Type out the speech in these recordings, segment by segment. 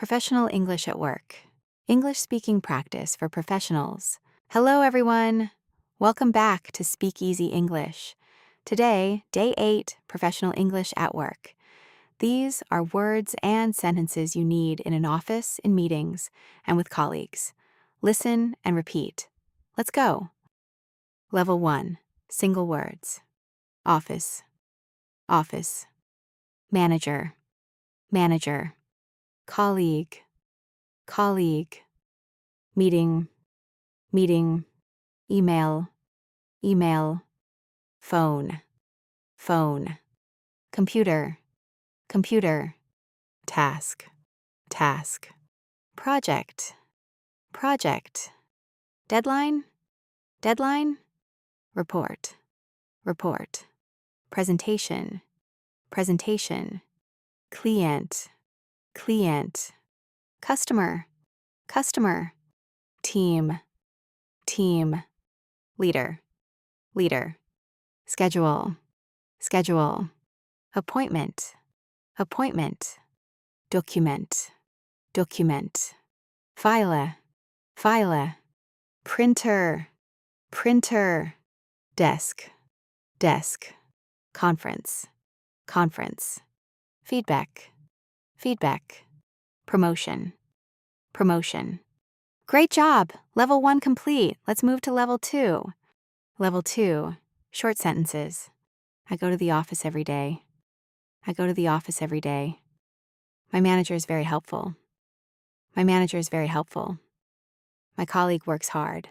Professional English at Work. English speaking practice for professionals. Hello, everyone. Welcome back to Speak Easy English. Today, Day 8, Professional English at Work. These are words and sentences you need in an office, in meetings, and with colleagues. Listen and repeat. Let's go. Level 1. Single words. Office. Office. Manager. Manager. Colleague. Colleague. Meeting. Meeting. Email. Email. Phone. Phone. Computer. Computer. Task. Task. Project. Project. Deadline. Deadline. Report. Report. Presentation. Presentation. Client. Client. Customer. Customer. Team. Team. Leader. Leader. Schedule. Schedule. Appointment. Appointment. Document. Document. File. File. Printer. Printer. Desk. Desk. Conference. Conference. Feedback. Feedback. Promotion. Promotion. Great job! Level 1 complete. Let's move to Level 2. Level 2. Short sentences. I go to the office every day. I go to the office every day. My manager is very helpful. My manager is very helpful. My colleague works hard.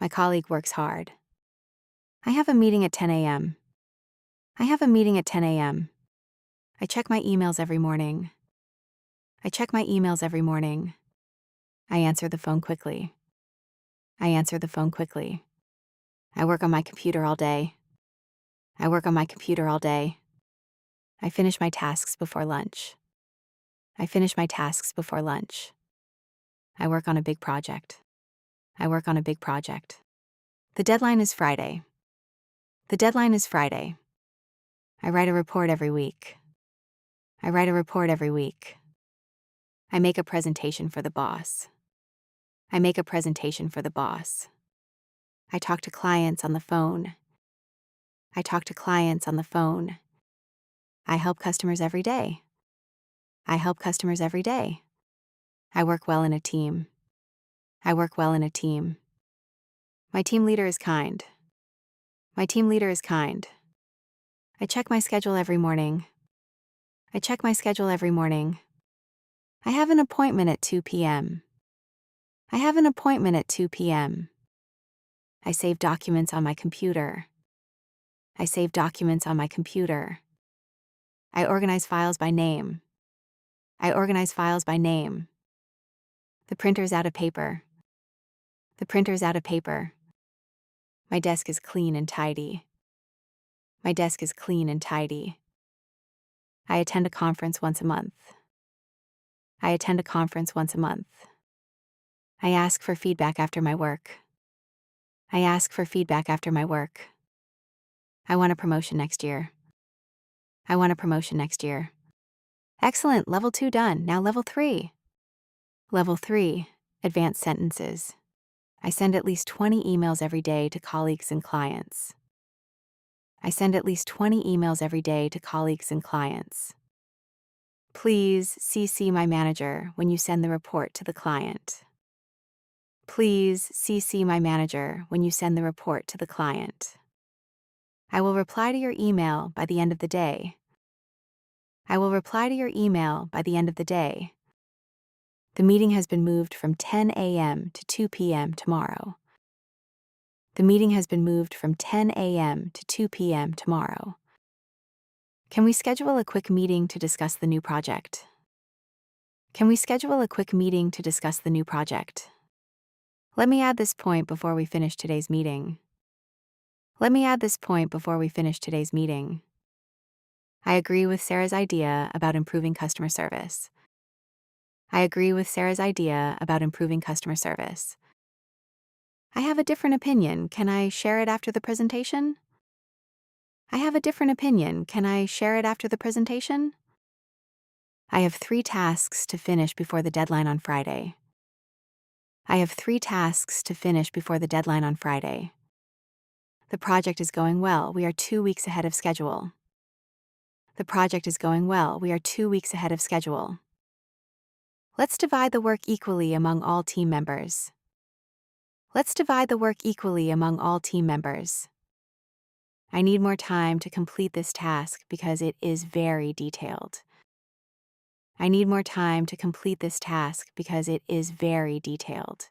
My colleague works hard. I have a meeting at 10 a.m. I have a meeting at 10 a.m. I check my emails every morning. I check my emails every morning. I answer the phone quickly. I answer the phone quickly. I work on my computer all day. I work on my computer all day. I finish my tasks before lunch. I finish my tasks before lunch. I work on a big project. I work on a big project. The deadline is Friday. The deadline is Friday. I write a report every week. I write a report every week. I make a presentation for the boss. I make a presentation for the boss. I talk to clients on the phone. I talk to clients on the phone. I help customers every day. I help customers every day. I work well in a team. I work well in a team. My team leader is kind. My team leader is kind. I check my schedule every morning. I check my schedule every morning. I have an appointment at 2 p.m. I have an appointment at 2 p.m. I save documents on my computer. I save documents on my computer. I organize files by name. I organize files by name. The printer's out of paper. The printer's out of paper. My desk is clean and tidy. My desk is clean and tidy. I attend a conference once a month. I attend a conference once a month. I ask for feedback after my work. I ask for feedback after my work. I want a promotion next year. I want a promotion next year. Excellent, Level 2 done. Now Level 3. Level 3, Advanced Sentences. I send at least 20 emails every day to colleagues and clients. I send at least 20 emails every day to colleagues and clients. Please CC my manager when you send the report to the client. Please CC my manager when you send the report to the client. I will reply to your email by the end of the day. I will reply to your email by the end of the day. The meeting has been moved from 10 a.m. to 2 p.m. tomorrow. The meeting has been moved from 10 a.m. to 2 p.m. tomorrow. Can we schedule a quick meeting to discuss the new project? Can we schedule a quick meeting to discuss the new project? Let me add this point before we finish today's meeting. Let me add this point before we finish today's meeting. I agree with Sarah's idea about improving customer service. I agree with Sarah's idea about improving customer service. I have a different opinion. Can I share it after the presentation? I have a different opinion. Can I share it after the presentation? I have 3 tasks to finish before the deadline on Friday. I have 3 tasks to finish before the deadline on Friday. The project is going well. We are 2 weeks ahead of schedule. The project is going well. We are 2 weeks ahead of schedule. Let's divide the work equally among all team members. Let's divide the work equally among all team members. I need more time to complete this task because it is very detailed. I need more time to complete this task because it is very detailed.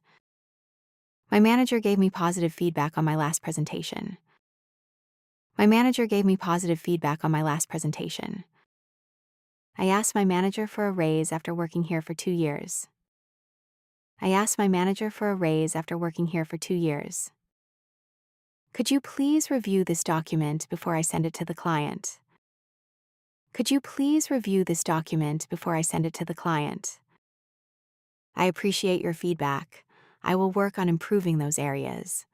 My manager gave me positive feedback on my last presentation. My manager gave me positive feedback on my last presentation. I asked my manager for a raise after working here for 2 years. I asked my manager for a raise after working here for 2 years. Could you please review this document before I send it to the client? Could you please review this document before I send it to the client? I appreciate your feedback. I will work on improving those areas.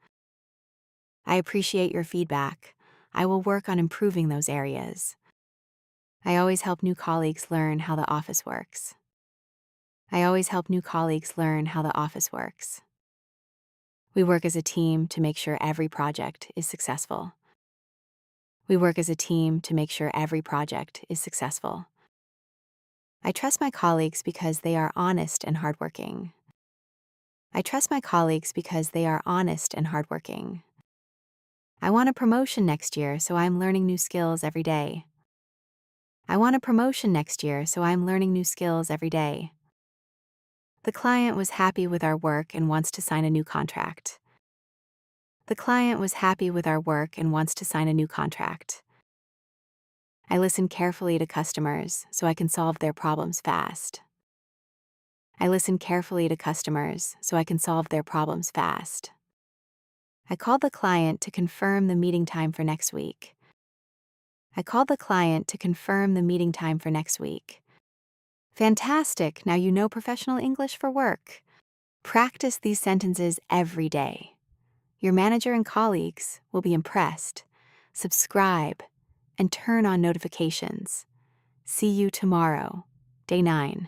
I appreciate your feedback. I will work on improving those areas. I always help new colleagues learn how the office works. I always help new colleagues learn how the office works. We work as a team to make sure every project is successful. We work as a team to make sure every project is successful. I trust my colleagues because they are honest and hardworking. I trust my colleagues because they are honest and hardworking. I want a promotion next year, so I'm learning new skills every day. I want a promotion next year, so I'm learning new skills every day. The client was happy with our work and wants to sign a new contract. The client was happy with our work and wants to sign a new contract. I listen carefully to customers so I can solve their problems fast. I listen carefully to customers so I can solve their problems fast. I called the client to confirm the meeting time for next week. I called the client to confirm the meeting time for next week. Fantastic, now you know professional English for work. Practice these sentences every day. Your manager and colleagues will be impressed. Subscribe and turn on notifications. See you tomorrow, day 9.